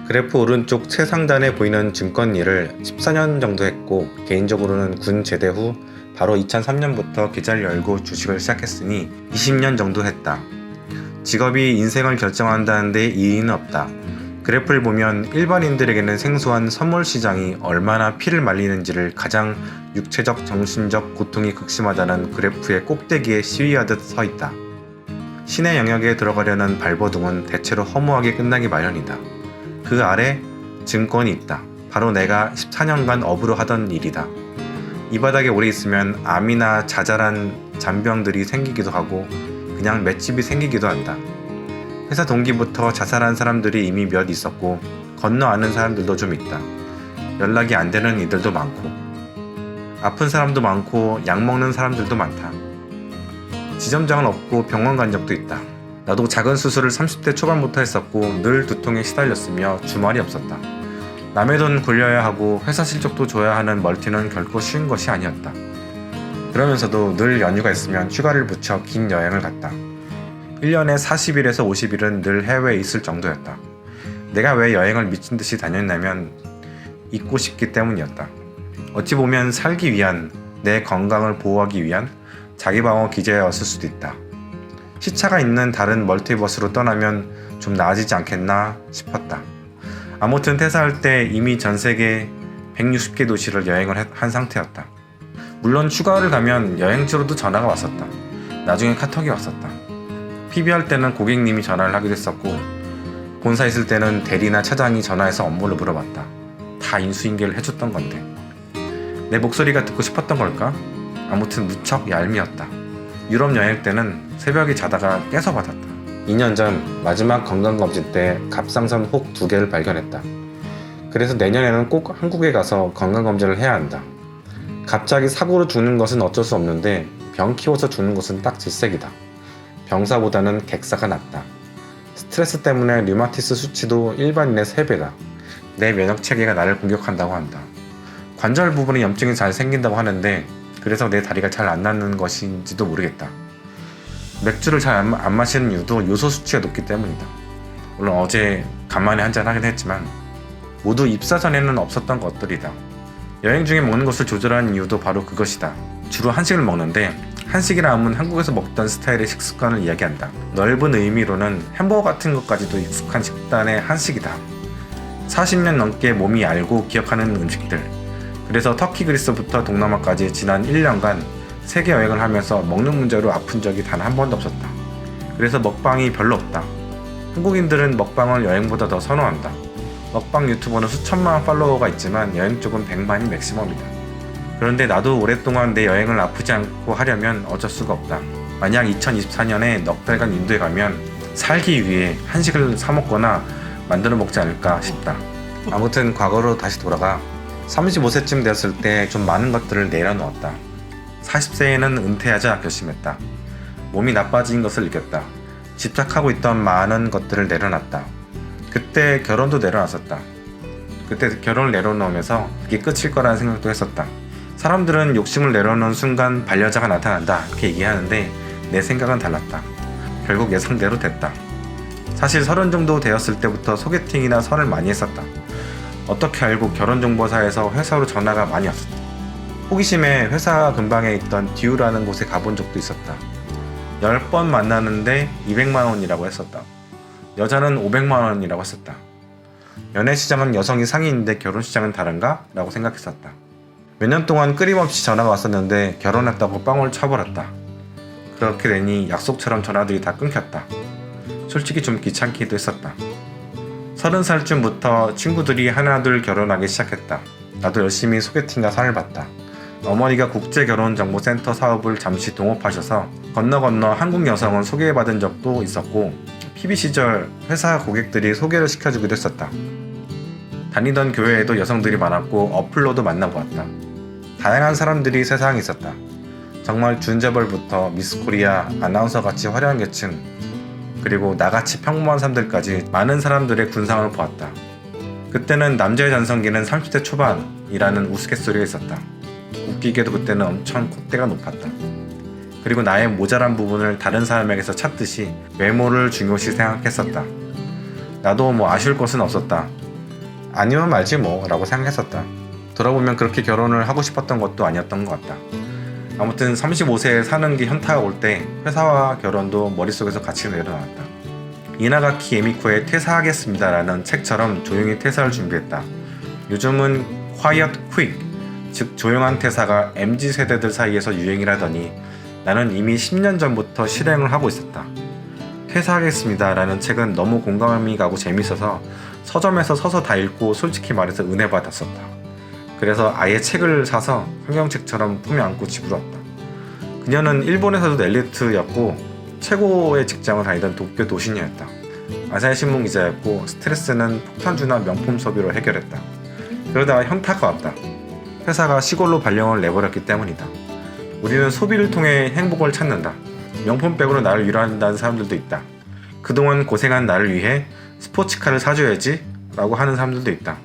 그래프 오른쪽 최상단에 보이는 증권 일을 14년 정도 했고, 개인적으로는 군 제대 후 바로 2003년부터 계좌를 열고 주식을 시작했으니 20년 정도 했다. 직업이 인생을 결정한다는 데 이의는 없다. 그래프를 보면 일반인들에게는 생소한 선물 시장이 얼마나 피를 말리는지를 가장 육체적, 정신적 고통이 극심하다는 그래프의 꼭대기에 시위하듯 서 있다. 신의 영역에 들어가려는 발버둥은 대체로 허무하게 끝나기 마련이다. 그 아래 증권이 있다. 바로 내가 14년간 업으로 하던 일이다. 이 바닥에 오래 있으면 암이나 자잘한 잔병들이 생기기도 하고 그냥 맷집이 생기기도 한다. 회사 동기부터 자살한 사람들이 이미 몇 있었고 건너 아는 사람들도 좀 있다. 연락이 안 되는 이들도 많고 아픈 사람도 많고 약 먹는 사람들도 많다. 지점장은 없고 병원 간 적도 있다. 나도 작은 수술을 30대 초반부터 했었고 늘 두통에 시달렸으며 주말이 없었다. 남의 돈 굴려야 하고 회사 실적도 줘야 하는 멀티는 결코 쉬운 것이 아니었다. 그러면서도 늘 연휴가 있으면 휴가를 붙여 긴 여행을 갔다. 1년에 40일에서 50일은 늘 해외에 있을 정도였다. 내가 왜 여행을 미친듯이 다녔냐면 잊고 싶기 때문이었다. 어찌 보면 살기 위한, 내 건강을 보호하기 위한 자기방어 기제였을 수도 있다. 시차가 있는 다른 멀티버스로 떠나면 좀 나아지지 않겠나 싶었다. 아무튼 퇴사할 때 이미 전 세계 160개 도시를 여행을 한 상태였다. 물론 휴가를 가면 여행지로도 전화가 왔었다. 나중에 카톡이 왔었다. PB할 때는 고객님이 전화를 하기도 했었고 본사 있을 때는 대리나 차장이 전화해서 업무를 물어봤다. 다 인수인계를 해줬던 건데 내 목소리가 듣고 싶었던 걸까? 아무튼 무척 얄미웠다. 유럽 여행 때는 새벽에 자다가 깨서 받았다. 2년 전 마지막 건강검진 때 갑상선 혹 2개를 발견했다. 그래서 내년에는 꼭 한국에 가서 건강검진을 해야 한다. 갑자기 사고로 죽는 것은 어쩔 수 없는데 병 키워서 죽는 것은 딱 질색이다. 병사보다는 객사가 낫다. 스트레스 때문에 류마티스 수치도 일반인의 3배다. 내 면역체계가 나를 공격한다고 한다. 관절 부분에 염증이 잘 생긴다고 하는데 그래서 내 다리가 잘 안 낫는 것인지도 모르겠다. 맥주를 잘 안 마시는 이유도 요소 수치가 높기 때문이다. 물론 어제 간만에 한잔 하긴 했지만 모두 입사 전에는 없었던 것들이다. 여행 중에 먹는 것을 조절하는 이유도 바로 그것이다. 주로 한식을 먹는데 한식이라 하면 한국에서 먹던 스타일의 식습관을 이야기한다. 넓은 의미로는 햄버거 같은 것까지도 익숙한 식단의 한식이다. 40년 넘게 몸이 알고 기억하는 음식들. 그래서 터키 그리스부터 동남아까지 지난 1년간 세계 여행을 하면서 먹는 문제로 아픈 적이 단 한 번도 없었다. 그래서 먹방이 별로 없다. 한국인들은 먹방을 여행보다 더 선호한다. 먹방 유튜버는 수천만 팔로워가 있지만 여행 쪽은 100만이 맥시멈이다. 그런데 나도 오랫동안 내 여행을 아프지 않고 하려면 어쩔 수가 없다. 만약 2024년에 넉 달간 인도에 가면 살기 위해 한식을 사 먹거나 만들어 먹지 않을까 싶다. 아무튼 과거로 다시 돌아가 35세쯤 되었을 때 좀 많은 것들을 내려놓았다. 40세에는 은퇴하자 결심했다. 몸이 나빠진 것을 느꼈다. 집착하고 있던 많은 것들을 내려놨다. 그때 결혼도 내려놨었다. 그때 결혼을 내려놓으면서 그게 끝일 거라는 생각도 했었다. 사람들은 욕심을 내려놓은 순간 반려자가 나타난다 이렇게 얘기하는데 내 생각은 달랐다. 결국 예상대로 됐다. 사실 30 정도 되었을 때부터 소개팅이나 선을 많이 했었다. 어떻게 알고 결혼정보사에서 회사로 전화가 많이 왔었다. 호기심에 회사 근방에 있던 듀라는 곳에 가본 적도 있었다. 10번 만나는데 200만원이라고 했었다. 여자는 500만원이라고 했었다. 연애시장은 여성이 상위인데 결혼시장은 다른가? 라고 생각했었다. 몇 년 동안 끊임없이 전화가 왔었는데 결혼했다고 뻥을 쳐버렸다. 그렇게 되니 약속처럼 전화들이 다 끊겼다. 솔직히 좀 귀찮기도 했었다. 30살쯤부터 친구들이 하나둘 결혼하기 시작했다. 나도 열심히 소개팅과 선을 봤다. 어머니가 국제결혼정보센터 사업을 잠시 동업하셔서 건너 한국 여성을 소개받은 적도 있었고 PB 시절 회사 고객들이 소개를 시켜주기도 했었다. 다니던 교회에도 여성들이 많았고 어플로도 만나보았다. 다양한 사람들이 세상에 있었다. 정말 준재벌부터 미스코리아, 아나운서같이 화려한 계층, 그리고 나같이 평범한 사람들까지 많은 사람들의 군상을 보았다. 그때는 남자의 전성기는 30대 초반이라는 우스갯소리가 있었다. 웃기게도 그때는 엄청 콧대가 높았다. 그리고 나의 모자란 부분을 다른 사람에게서 찾듯이 외모를 중요시 생각했었다. 나도 아쉬울 것은 없었다. 아니면 말지 뭐 라고 생각했었다. 돌아보면 그렇게 결혼을 하고 싶었던 것도 아니었던 것 같다. 아무튼 35세에 사는 게 현타가 올 때 회사와 결혼도 머릿속에서 같이 내려놨다. 이나가키 에미코의 퇴사하겠습니다 라는 책처럼 조용히 퇴사를 준비했다. 요즘은 Quiet Quick, 즉 조용한 퇴사가 MZ세대들 사이에서 유행이라더니 나는 이미 10년 전부터 실행을 하고 있었다. 퇴사하겠습니다 라는 책은 너무 공감이 가고 재밌어서 서점에서 서서 다 읽고 솔직히 말해서 은혜 받았었다. 그래서 아예 책을 사서 성경책처럼 품에 안고 집으로 왔다. 그녀는 일본에서도 엘리트였고 최고의 직장을 다니던 도쿄 도시녀였다. 아사히 신문 기자였고 스트레스는 폭탄주나 명품 소비로 해결했다. 그러다가 현타가 왔다. 회사가 시골로 발령을 내버렸기 때문이다. 우리는 소비를 통해 행복을 찾는다. 명품백으로 나를 위로한다는 사람들도 있다. 그동안 고생한 나를 위해 스포츠카를 사줘야지 라고 하는 사람들도 있다.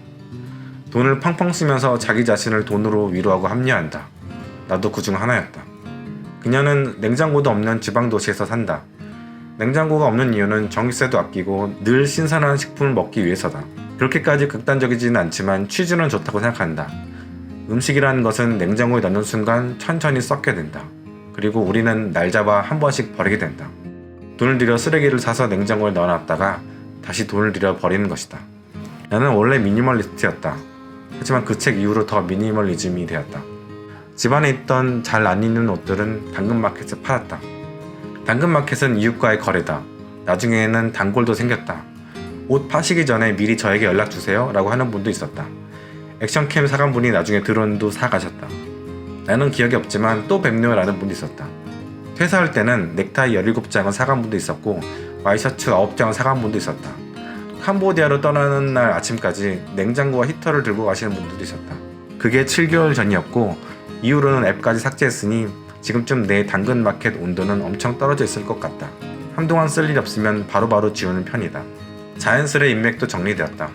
돈을 펑펑 쓰면서 자기 자신을 돈으로 위로하고 합리화한다. 나도 그 중 하나였다. 그녀는 냉장고도 없는 지방도시에서 산다. 냉장고가 없는 이유는 전기세도 아끼고 늘 신선한 식품을 먹기 위해서다. 그렇게까지 극단적이지는 않지만 취지는 좋다고 생각한다. 음식이라는 것은 냉장고에 넣는 순간 천천히 썩게 된다. 그리고 우리는 날 잡아 한 번씩 버리게 된다. 돈을 들여 쓰레기를 사서 냉장고에 넣어놨다가 다시 돈을 들여 버리는 것이다. 나는 원래 미니멀리스트였다. 하지만 그 책 이후로 더 미니멀리즘이 되었다. 집안에 있던 잘 안 입는 옷들은 당근마켓에 팔았다. 당근마켓은 이웃과의 거래다. 나중에는 단골도 생겼다. 옷 파시기 전에 미리 저에게 연락주세요 라고 하는 분도 있었다. 액션캠 사간분이 나중에 드론도 사가셨다. 나는 기억이 없지만 또 뵙네요 라는 분도 있었다. 퇴사할 때는 넥타이 17장을 사간 분도 있었고 와이셔츠 9장을 사간 분도 있었다. 캄보디아로 떠나는 날 아침까지 냉장고와 히터를 들고 가시는 분들도 있었다. 그게 7개월 전이었고 이후로는 앱까지 삭제했으니 지금쯤 내 당근마켓 온도는 엄청 떨어져 있을 것 같다. 한동안 쓸 일 없으면 바로바로 지우는 편이다. 자연스레 인맥도 정리되었다.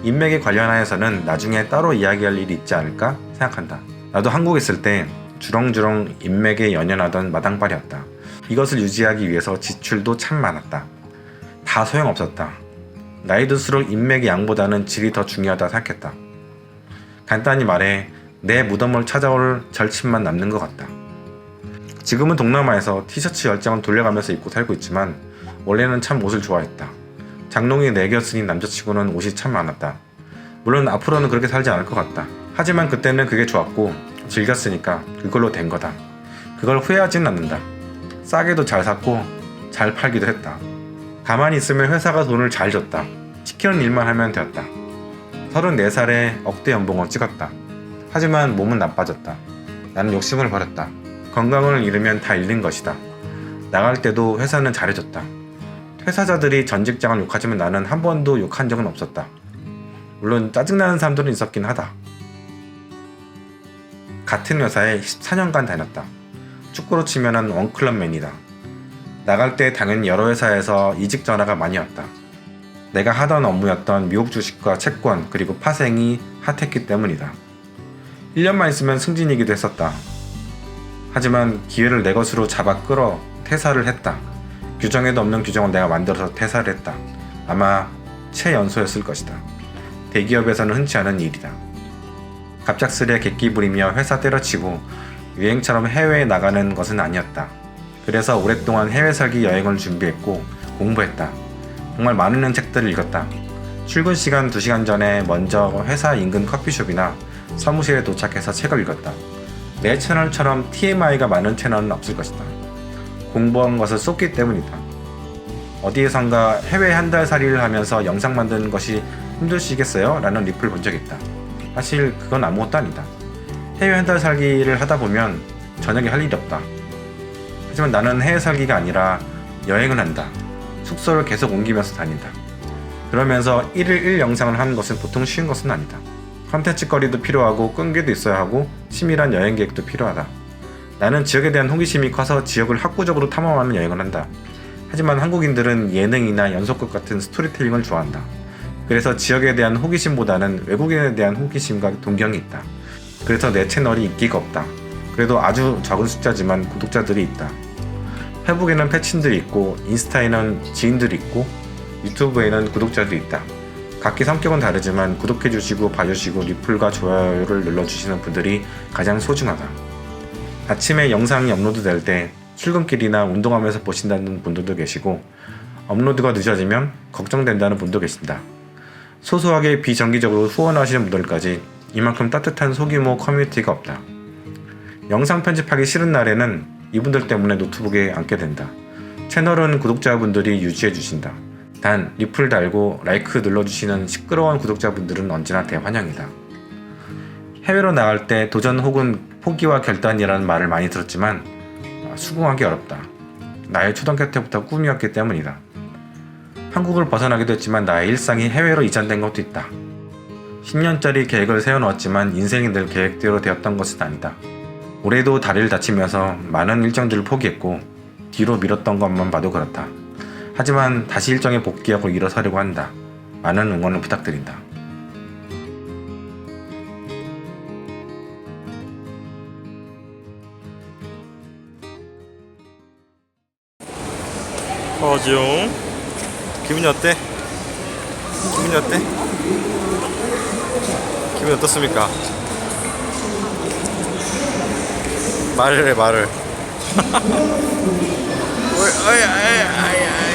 인맥에 관련하여서는 나중에 따로 이야기할 일이 있지 않을까 생각한다. 나도 한국에 있을 때 주렁주렁 인맥에 연연하던 마당발이었다. 이것을 유지하기 위해서 지출도 참 많았다. 다 소용없었다. 나이 들수록 인맥의 양보다는 질이 더 중요하다 생각했다. 간단히 말해 내 무덤을 찾아올 절친만 남는 것 같다. 지금은 동남아에서 티셔츠 10장을 돌려가면서 입고 살고 있지만 원래는 참 옷을 좋아했다. 장롱이 4개였으니 남자치고는 옷이 참 많았다. 물론 앞으로는 그렇게 살지 않을 것 같다. 하지만 그때는 그게 좋았고 즐겼으니까 그걸로 된 거다. 그걸 후회하지는 않는다. 싸게도 잘 샀고 잘 팔기도 했다. 가만히 있으면 회사가 돈을 잘 줬다. 시키는 일만 하면 되었다. 34살에 억대 연봉을 찍었다. 하지만 몸은 나빠졌다. 나는 욕심을 버렸다. 건강을 잃으면 다 잃는 것이다. 나갈 때도 회사는 잘해줬다. 퇴사자들이 전 직장을 욕하지만 나는 한 번도 욕한 적은 없었다. 물론 짜증나는 사람들은 있었긴 하다. 같은 회사에 14년간 다녔다. 축구로 치면은 원클럽맨이다. 나갈 때 당연히 여러 회사에서 이직 전화가 많이 왔다. 내가 하던 업무였던 미국 주식과 채권 그리고 파생이 핫했기 때문이다. 1년만 있으면 승진이기도 했었다. 하지만 기회를 내 것으로 잡아 끌어 퇴사를 했다. 규정에도 없는 규정을 내가 만들어서 퇴사를 했다. 아마 최연소였을 것이다. 대기업에서는 흔치 않은 일이다. 갑작스레 객기 부리며 회사 때려치고 유행처럼 해외에 나가는 것은 아니었다. 그래서 오랫동안 해외 살기 여행을 준비했고 공부했다. 정말 많은 책들을 읽었다. 출근 시간 2시간 전에 먼저 회사 인근 커피숍이나 사무실에 도착해서 책을 읽었다. 내 채널처럼 TMI가 많은 채널은 없을 것이다. 공부한 것을 쏟기 때문이다. 어디에선가 해외 한 달 살이를 하면서 영상 만드는 것이 힘드시겠어요? 라는 리플을 본 적이 있다. 사실 그건 아무것도 아니다. 해외 한 달 살기를 하다 보면 저녁에 할 일이 없다. 하지만 나는 해외 살기가 아니라 여행을 한다. 숙소를 계속 옮기면서 다닌다. 그러면서 1일 1 영상을 하는 것은 보통 쉬운 것은 아니다. 컨텐츠 거리도 필요하고 끈기도 있어야 하고 치밀한 여행 계획도 필요하다. 나는 지역에 대한 호기심이 커서 지역을 학구적으로 탐험하는 여행을 한다. 하지만 한국인들은 예능이나 연속극 같은 스토리텔링을 좋아한다. 그래서 지역에 대한 호기심보다는 외국인에 대한 호기심과 동경이 있다. 그래서 내 채널이 인기가 없다. 그래도 아주 적은 숫자지만 구독자들이 있다. 페북에는 패친들이 있고 인스타에는 지인들이 있고 유튜브에는 구독자들이 있다. 각기 성격은 다르지만 구독해주시고 봐주시고 리플과 좋아요를 눌러주시는 분들이 가장 소중하다. 아침에 영상이 업로드될 때 출근길이나 운동하면서 보신다는 분들도 계시고 업로드가 늦어지면 걱정된다는 분도 계신다. 소소하게 비정기적으로 후원하시는 분들까지 이만큼 따뜻한 소규모 커뮤니티가 없다. 영상 편집하기 싫은 날에는 이분들 때문에 노트북에 앉게 된다. 채널은 구독자분들이 유지해주신다. 단 리플 달고 라이크 눌러주시는 시끄러운 구독자분들은 언제나 대환영이다. 해외로 나갈 때 도전 혹은 포기와 결단이라는 말을 많이 들었지만 수긍하기 어렵다. 나의 초등학교 때부터 꿈이었기 때문이다. 한국을 벗어나기도 했지만 나의 일상이 해외로 이전된 것도 있다. 10년짜리 계획을 세워놓았지만 인생이 늘 계획대로 되었던 것은 아니다. 올해도 다리를 다치면서 많은 일정들을 포기했고 뒤로 미뤘던 것만 봐도 그렇다. 하지만 다시 일정에 복귀하고 일어서려고 한다. 많은 응원을 부탁드린다. 허지용 기분이 어때? 기분이 어때? 기분이 어떻습니까? 말을 해 말을 어이